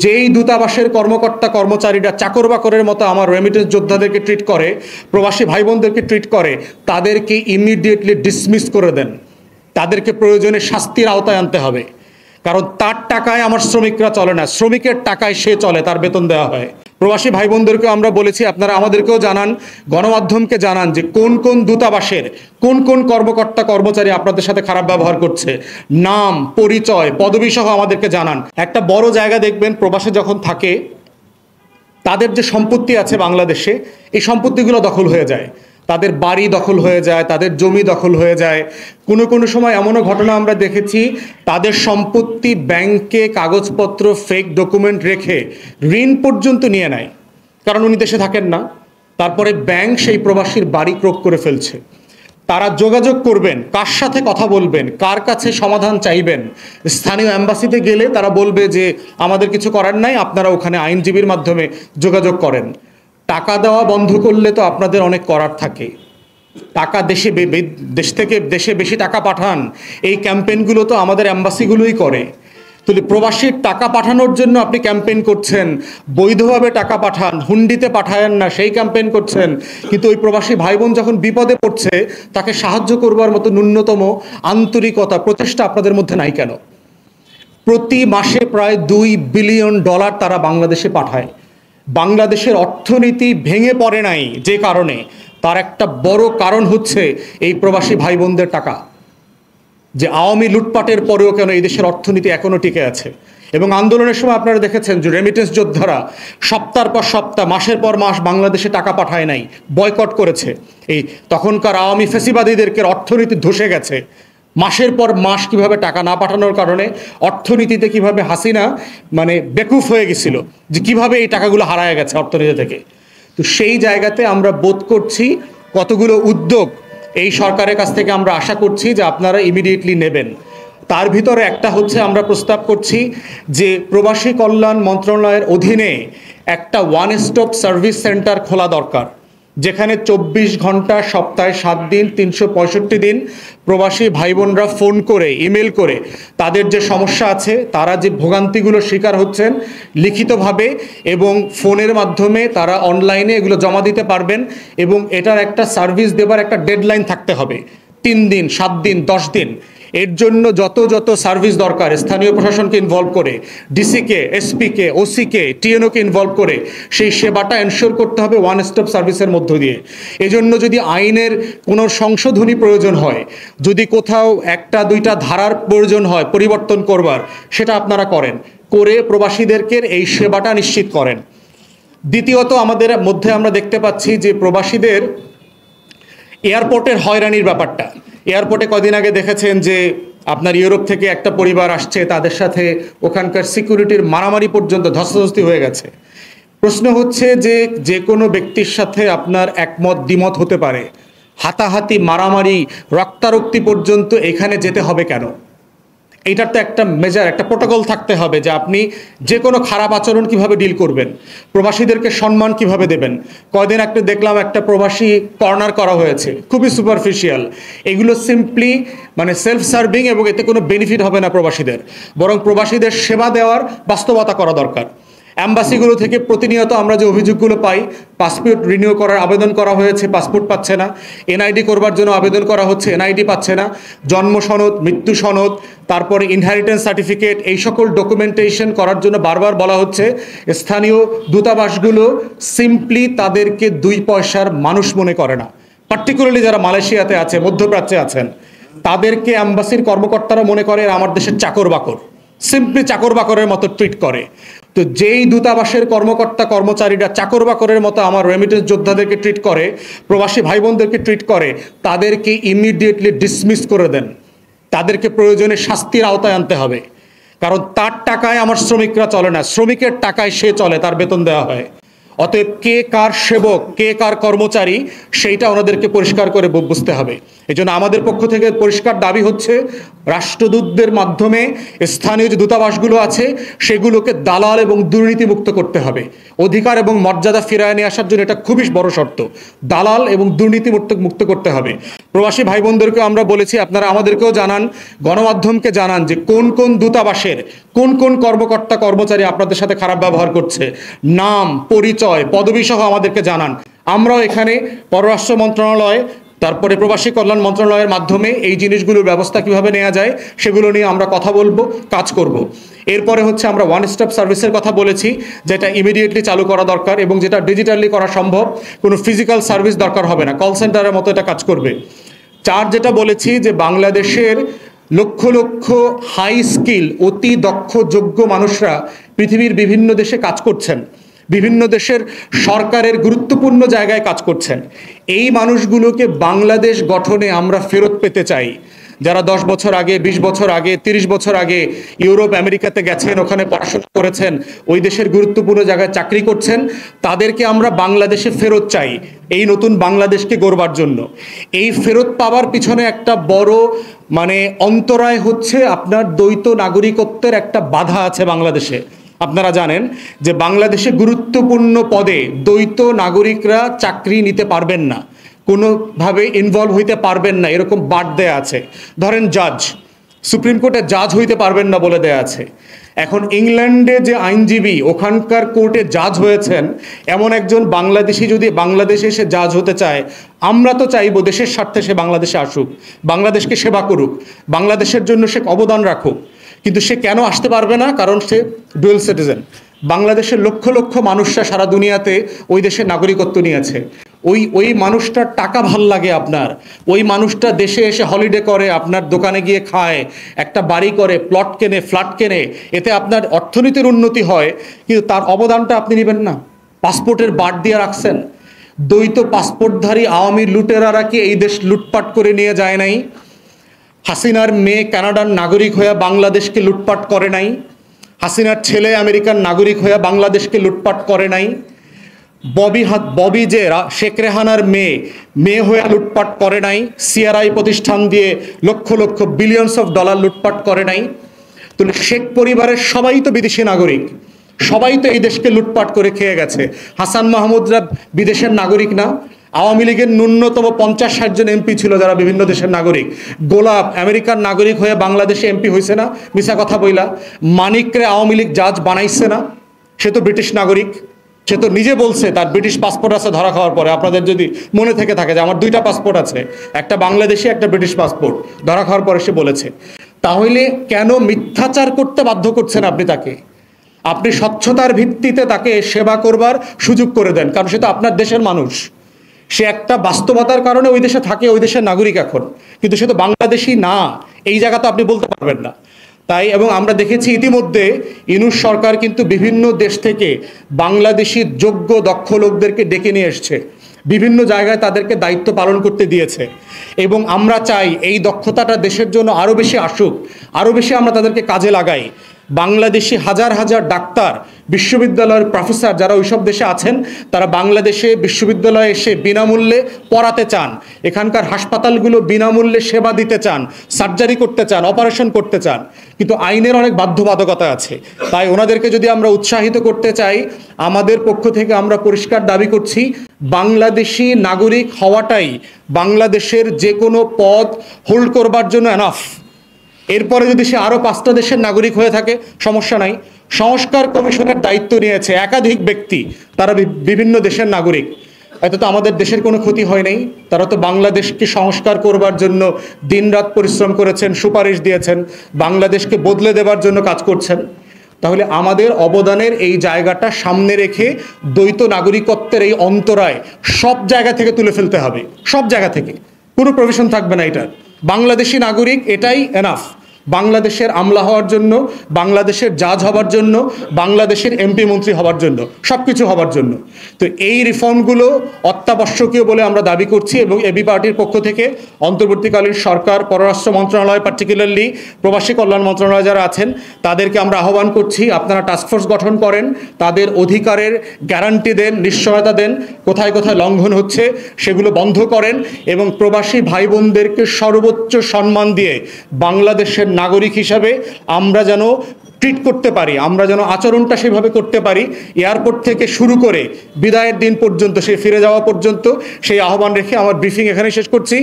যেই দূতাবাসের কর্মকর্তা কর্মচারীরা চাকর বাকরের মতো আমার রেমিটেন্স যোদ্ধাদেরকে ট্রিট করে, প্রবাসী ভাই বোনদেরকে ট্রিট করে, তাদেরকে ইমিডিয়েটলি ডিসমিস করে দেন। তাদেরকে প্রয়োজনে শাস্তির আওতায় আনতে হবে। কারণ তার টাকায় আমার শ্রমিকরা চলে না, শ্রমিকের টাকায় সে চলে, তার বেতন দেওয়া হয়। প্রবাসী ভাই বোনদেরকেও আমরা বলেছি, আপনারা আমাদেরকেও জানান, গণমাধ্যমকে জানান যে কোন কোন দূতাবাসের কোন কোন কর্মকর্তা কর্মচারী আপনাদের সাথে খারাপ ব্যবহার করছে, নাম, পরিচয়, পদবি সহ আমাদেরকে জানান। একটা বড় জায়গা দেখবেন প্রবাসে যখন থাকে, তাদের যে সম্পত্তি আছে বাংলাদেশে, এই সম্পত্তিগুলো দখল হয়ে যায়, তাদের বাড়ি দখল হয়ে যায়, তাদের জমি দখল হয়ে যায়। কোনো কোনো সময় এমনও ঘটনা আমরা দেখেছি, তাদের সম্পত্তি ব্যাংকে কাগজপত্র ফেক ডকুমেন্ট রেখে ঋণ পর্যন্ত নিয়ে নেয়, কারণ উনি দেশে থাকেন না। তারপরে ব্যাংক সেই প্রবাসীর বাড়ি ক্রোক করে ফেলছে। তারা যোগাযোগ করবেন, কার সাথে কথা বলবেন, কার কাছে সমাধান চাইবেন। স্থানীয় অ্যাম্বাসিতে গেলে তারা বলবে যে আমাদের কিছু করার নাই, আপনারা ওখানে আইনজীবীর মাধ্যমে যোগাযোগ করেন। টাকা দেওয়া বন্ধ করলে তো আপনাদের অনেক করার থাকে। টাকা দেশ থেকে দেশে বেশি টাকা পাঠান, এই ক্যাম্পেইনগুলো তো আমাদের অ্যাম্বাসিগুলোই করে। তাহলে প্রবাসীর টাকা পাঠানোর জন্য আপনি ক্যাম্পেইন করছেন, বৈধভাবে টাকা পাঠান, হুন্ডিতে পাঠায়েন না, সেই ক্যাম্পেইন করছেন। কিন্তু ওই প্রবাসী ভাই বোন যখন বিপদে পড়ছে, তাকে সাহায্য করবার মতো ন্যূনতম আন্তরিকতা, প্রচেষ্টা আপনাদের মধ্যে নাই কেন? প্রতি মাসে প্রায় $2 বিলিয়ন তারা বাংলাদেশে পাঠায়। বাংলাদেশের অর্থনীতি ভেঙে পড়ে নাই যে কারণে, তার একটা বড় কারণ হচ্ছে এই প্রবাসী ভাই বোনদের টাকা। যে আওয়ামী লুটপাটের পরেও কেন এই দেশের অর্থনীতি এখনো টিকে আছে। এবং আন্দোলনের সময় আপনারা দেখেছেন যে রেমিটেন্স যোদ্ধারা সপ্তাহের পর সপ্তাহ, মাসের পর মাস বাংলাদেশে টাকা পাঠায় নাই, বয়কট করেছে। এই তখনকার আওয়ামী ফ্যাসিবাদীদেরকে অর্থনীতি ধসে গেছে। মাসের পর মাস কিভাবে টাকা না পাঠানোর কারণে অর্থনীতিতে কিভাবে হাসিনা বেকুফ হয়ে গেছিল, যে কিভাবে এই টাকাগুলো হারায় গেছে অর্থনীতি থেকে। তো সেই জায়গাতে আমরা বোধ করছি কতগুলো উদ্যোগ এই সরকারের কাছ থেকে আমরা আশা করছি যে আপনারা ইমিডিয়েটলি নেবেন। তার ভিতরে একটা হচ্ছে, আমরা প্রস্তাব করছি যে প্রবাসী কল্যাণ মন্ত্রণালয়ের অধীনে একটা ওয়ান স্টপ সার্ভিস সেন্টার খোলা দরকার, যেখানে 24 ঘন্টা সপ্তাহে 7 দিন 365 দিন প্রবাসী ভাই বোনরা ফোন করে, ইমেল করে তাদের যে সমস্যা আছে, তারা যে ভোগান্তিগুলো শিকার হচ্ছেন লিখিতভাবে এবং ফোনের মাধ্যমে তারা অনলাইনে এগুলো জমা দিতে পারবেন। এবং এটার একটা সার্ভিস দেবার একটা ডেডলাইন থাকতে হবে, 3 দিন, 7 দিন, 10 দিন। এর জন্য যত যত সার্ভিস দরকার, স্থানীয় প্রশাসনকে ইনভলভ করে, ডিসিকে, এসপিকে, ওসিকে, টিএনওকে ইনভলভ করে সেই সেবাটা এনশিওর করতে হবে ওয়ান স্টপ সার্ভিসের মধ্য দিয়ে। এজন্য যদি আইনের কোনো সংশোধনী প্রয়োজন হয়, যদি কোথাও 1-2টা ধারার প্রয়োজন হয় পরিবর্তন করবার, সেটা আপনারা করেন, করে প্রবাসীদেরকে এই সেবাটা নিশ্চিত করেন। দ্বিতীয়ত, আমাদের মধ্যে আমরা দেখতে পাচ্ছি যে প্রবাসীদের এয়ারপোর্টের হয়রানির ব্যাপারটা। এয়ারপোর্টে কদিন আগে দেখেছেন যে আপনার ইউরোপ থেকে একটা পরিবার আসছে, তাদের সাথে ওখানকার সিকিউরিটির মারামারি পর্যন্ত, ধস্তাধস্তি হয়ে গেছে। প্রশ্ন হচ্ছে যে যে কোনো ব্যক্তির সাথে আপনার একমত দ্বিমত হতে পারে, হাতাহাতি, মারামারি, রক্তারক্তি পর্যন্ত এখানে যেতে হবে কেন? এইটার তো একটা মেজার, একটা প্রোটোকল থাকতে হবে যে আপনি যে কোনো খারাপ আচরণ কিভাবে ডিল করবেন, প্রবাসীদেরকে সম্মান কিভাবে দেবেন। কয়দিন একটা দেখলাম একটা প্রবাসী কর্নার করা হয়েছে, খুবই সুপারফিশিয়াল। এগুলো সিম্পলি সেলফ সার্ভিং, এবং এতে কোনো বেনিফিট হবে না প্রবাসীদের, বরং প্রবাসীদের সেবা দেওয়ার বাস্তবতা করা দরকার। অ্যাম্বাসিগুলো থেকে প্রতিনিয়ত আমরা যে অভিযোগগুলো পাই, পাসপোর্ট রিনিউ করার আবেদন করা হয়েছে, পাসপোর্ট পাচ্ছে না, এনআইডি করবার জন্য আবেদন করা হচ্ছে, এনআইডি পাচ্ছে না, জন্ম সনদ, মৃত্যু সনদ, তারপরে ইনহেরিটেন্স সার্টিফিকেট, এই সকল ডকুমেন্টেশন করার জন্য বারবার বলা হচ্ছে। স্থানীয় দূতাবাসগুলো সিম্পলি তাদেরকে 2 পয়সার মানুষ মনে করে না। পার্টিকুলারলি যারা মালয়েশিয়াতে আছে, মধ্যপ্রাচ্যে আছেন, তাদেরকে অ্যাম্বাসির কর্মকর্তারা মনে করে আমার দেশের চাকর বাকর, সিম্পলি চাকর বাকরের মতো ট্রিট করে। তো যেই দূতাবাসের কর্মকর্তা কর্মচারীরা চাকর বাকরের মতো আমার রেমিটেন্স যোদ্ধাদেরকে ট্রিট করে, প্রবাসী ভাই বোনদেরকে ট্রিট করে, তাদেরকে ইমিডিয়েটলি ডিসমিস করে দেন। তাদেরকে প্রয়োজনে শাস্তির আওতায় আনতে হবে। কারণ তার টাকায় আমার শ্রমিকরা চলে না, শ্রমিকের টাকায় সে চলে, তার বেতন দেওয়া হয়। অতএব কে কার সেবক, কে কার কর্মচারী, সেইটা ওনাদেরকে পরিষ্কার করে বুঝতে হবে। এই জন্য আমাদের পক্ষ থেকে পরিষ্কার দাবি হচ্ছে, রাষ্ট্রদূতদের মাধ্যমে স্থানীয় যে দূতাবাসগুলো আছে সেগুলোকে দালাল এবং দুর্নীতিমুক্ত করতে হবে। অধিকার এবং মর্যাদা ফিরায় নিয়ে আসার জন্য এটা খুবই বড় শর্ত। দালাল এবং মুক্ত করতে হবে। প্রবাসী ভাই বোনদেরকেও আমরা বলেছি, আপনারা আমাদেরকেও জানান, গণমাধ্যমকে জানান যে কোন কোন দূতাবাসের কোন কোন কর্মকর্তা কর্মচারী আপনাদের সাথে খারাপ ব্যবহার করছে, নাম, পরিচয়, পদবি সহ আমাদেরকে জানান। আমরাও এখানে পররাষ্ট্র মন্ত্রণালয়, তারপরে প্রবাসী কল্যাণ মন্ত্রণালয়ের মাধ্যমে এই জিনিসগুলোর ব্যবস্থা কিভাবে নেওয়া যায় সেগুলো নিয়ে আমরা কথা বলবো, কাজ করব। এরপরে হচ্ছে আমরা ওয়ান স্টপ সার্ভিসের কথা বলেছি, যেটা ইমিডিয়েটলি চালু করা দরকার এবং যেটা ডিজিটালি করা সম্ভব, কোনো ফিজিক্যাল সার্ভিস দরকার হবে না, কল সেন্টারের মতো এটা কাজ করবে। যেটা বলেছি যে বাংলাদেশের লক্ষ লক্ষ হাই স্কিল, অতি দক্ষ যোগ্য মানুষরা পৃথিবীর বিভিন্ন দেশে কাজ করছেন, বিভিন্ন দেশের সরকারের গুরুত্বপূর্ণ জায়গায় কাজ করছেন। এই মানুষগুলোকে বাংলাদেশ গঠনে আমরা ফেরত পেতে চাই। যারা 10 বছর আগে, 20 বছর আগে, 30 বছর আগে ইউরোপ আমেরিকাতে গেছেন, ওখানে পড়াশোনা করেছেন, ওই দেশের গুরুত্বপূর্ণ জায়গায় চাকরি করছেন, তাদেরকে আমরা বাংলাদেশে ফেরত চাই এই নতুন বাংলাদেশকে গড়বার জন্য। এই ফেরত পাওয়ার পিছনে একটা বড় অন্তরায় হচ্ছে আপনার দ্বৈত নাগরিকত্বের একটা বাধা আছে বাংলাদেশে। আপনারা জানেন যে বাংলাদেশে গুরুত্বপূর্ণ পদে দ্বৈত নাগরিকরা চাকরি নিতে পারবেন না, কোনোভাবে ইনভলভ হইতে পারবেন না, এরকম বাদ দেয়া আছে। ধরেন জাজ, সুপ্রিম কোর্টে জাজ হইতে পারবেন না বলে দেয়া আছে। এখন ইংল্যান্ডে যে আইনজীবী ওখানকার কোর্টে জাজ হয়েছেন, এমন একজন বাংলাদেশি যদি বাংলাদেশে এসে জাজ হতে চায়, আমরা তো চাইবো দেশের স্বার্থে সে বাংলাদেশে আসুক, বাংলাদেশকে সেবা করুক, বাংলাদেশের জন্য সে অবদান রাখুক। কিন্তু সে কেন আসতে পারবে না? কারণ সে ডুয়েল সিটিজেন। বাংলাদেশের লক্ষ লক্ষ মানুষরা সারা দুনিয়াতে ওই দেশের নাগরিকত্ব নিয়েছে। ওই মানুষটার টাকা ভাল লাগে আপনার, ওই মানুষটা দেশে এসে হলিডে করে, আপনার দোকানে গিয়ে খায়, একটা বাড়ি করে, প্লট কেনে, ফ্ল্যাট কেনে, এতে আপনার অর্থনীতির উন্নতি হয়, কিন্তু তার অবদানটা আপনি নেবেন না। পাসপোর্টের বাদ দিয়ে রাখছেন। দ্বৈত পাসপোর্টধারী আওয়ামী লুটেরারা কি এই দেশ লুটপাট করে নিয়ে যায় নাই? হাসিনার মেয়ে কানাডার নাগরিক হয়ে বাংলাদেশকে লুটপাট করে নাই? হাসিনার ছেলে আমেরিকার নাগরিক হয়ে বাংলাদেশকে লুটপাট করে নাই? ববি যে শেখ রেহানার মেয়ে হয়ে লুটপাট করে নাই? সিআরআই প্রতিষ্ঠান দিয়ে lakh lakh billions of dollar লুটপাট করে নাই? তো শেখ পরিবারের সবাই তো বিদেশি নাগরিক, সবাই তো এই দেশকে লুটপাট করে খেয়ে গেছে। হাসান মাহমুদরা বিদেশের নাগরিক না? আওয়ামী লীগের ন্যূনতম 50-60 জন এমপি ছিল যারা বিভিন্ন দেশের নাগরিক। গোলাপ আমেরিকার নাগরিক হয়ে বাংলাদেশে এমপি হয়েছে না? মিছা কথা বইলা। মানিকরে আওয়ামী লীগ জাজ বানাইছে না? সে তো ব্রিটিশ নাগরিক। সে তো নিজে বলছে তার ব্রিটিশ পাসপোর্ট আছে ধরা খাওয়ার পরে। আপনাদের যদি মনে থেকে থাকে যে আমার 2টা পাসপোর্ট আছে, একটা বাংলাদেশি, একটা ব্রিটিশ পাসপোর্ট, ধরা খাওয়ার পরে সে বলেছে। তাহলে কেন মিথ্যাচার করতে বাধ্য করছেন আপনি তাকে? আপনি স্বচ্ছতার ভিত্তিতে তাকে সেবা করবার সুযোগ করে দেন, কারণ সে তো আপনার দেশের মানুষ। সে একটা বাস্তবতার কারণে ওই দেশে থাকে, ওই দেশের নাগরিক এখন, কিন্তু সে তো বাংলাদেশি না। এই জায়গা তো আপনি বলতে পারবেন না। তাই এবং আমরা দেখেছি ইতিমধ্যে ইউনূস সরকার কিন্তু বিভিন্ন দেশ থেকে বাংলাদেশি যোগ্য দক্ষ লোকদেরকে ডেকে নিয়ে এসছে, বিভিন্ন জায়গায় তাদেরকে দায়িত্ব পালন করতে দিয়েছে। এবং আমরা চাই এই দক্ষতাটা দেশের জন্য আরও বেশি আসুক, আরও বেশি আমরা তাদেরকে কাজে লাগাই। বাংলাদেশি হাজার হাজার ডাক্তার, বিশ্ববিদ্যালয়ের প্রফেসর যারা ওইসব দেশে আছেন, তারা বাংলাদেশে বিশ্ববিদ্যালয়ে এসে বিনামূল্যে পড়াতে চান, এখানকার হাসপাতালগুলো বিনামূল্যে সেবা দিতে চান, সার্জারি করতে চান, অপারেশন করতে চান, কিন্তু আইনের অনেক বাধ্যবাধকতা আছে। তাই ওনাদেরকে যদি আমরা উৎসাহিত করতে চাই, আমাদের পক্ষ থেকে আমরা পরিষ্কার দাবি করছি, বাংলাদেশি নাগরিক হওয়াটাই বাংলাদেশের যে কোনো পদ হোল্ড করবার জন্য এনাফ। এরপরে যদি সে আরও 5টা দেশের নাগরিক হয়ে থাকে সমস্যা নাই। সংস্কার কমিশনের দায়িত্ব নিয়েছে একাধিক ব্যক্তি, তারা বিভিন্ন দেশের নাগরিক। এতে তো আমাদের দেশের কোনো ক্ষতি হয় নাই। তারা তো বাংলাদেশকে সংস্কার করবার জন্য দিনরাত পরিশ্রম করেছেন, সুপারিশ দিয়েছেন, বাংলাদেশকে বদলে দেবার জন্য কাজ করছেন। তাহলে আমাদের অবদানের এই জায়গাটা সামনে রেখে দ্বৈত নাগরিকত্বের এই অন্তরায় সব জায়গা থেকে তুলে ফেলতে হবে, সব জায়গা থেকে, কোনো প্রভিশন থাকবে না এটার। বাংলাদেশি নাগরিক এটাই এনাফ। বাংলাদেশের আমলা হওয়ার জন্য, বাংলাদেশের জাজ হবার জন্য, বাংলাদেশের এমপি মন্ত্রী হবার জন্য, সব কিছু হবার জন্য। তো এই রিফর্মগুলো অত্যাবশ্যকীয় বলে আমরা দাবি করছি এবং এবি পার্টির পক্ষ থেকে অন্তর্বর্তীকালীন সরকার, পররাষ্ট্র মন্ত্রণালয়, পার্টিকুলারলি প্রবাসী কল্যাণ মন্ত্রণালয় যারা আছেন তাদেরকে আমরা আহ্বান করছি, আপনারা টাস্কফোর্স গঠন করেন, তাদের অধিকারের গ্যারান্টি দেন, নিশ্চয়তা দেন, কোথায় কোথায় লঙ্ঘন হচ্ছে সেগুলো বন্ধ করেন এবং প্রবাসী ভাই বোনদেরকে সর্বোচ্চ সম্মান দিয়ে বাংলাদেশের নাগরিক হিসাবে আমরা যেন ট্রিট করতে পারি, আমরা যেন আচরণটা সেভাবে করতে পারি, এয়ারপোর্ট থেকে শুরু করে বিদায়ের দিন পর্যন্ত, সে ফিরে যাওয়া পর্যন্ত, সেই আহ্বান রেখে আমার ব্রিফিং এখানে শেষ করছি।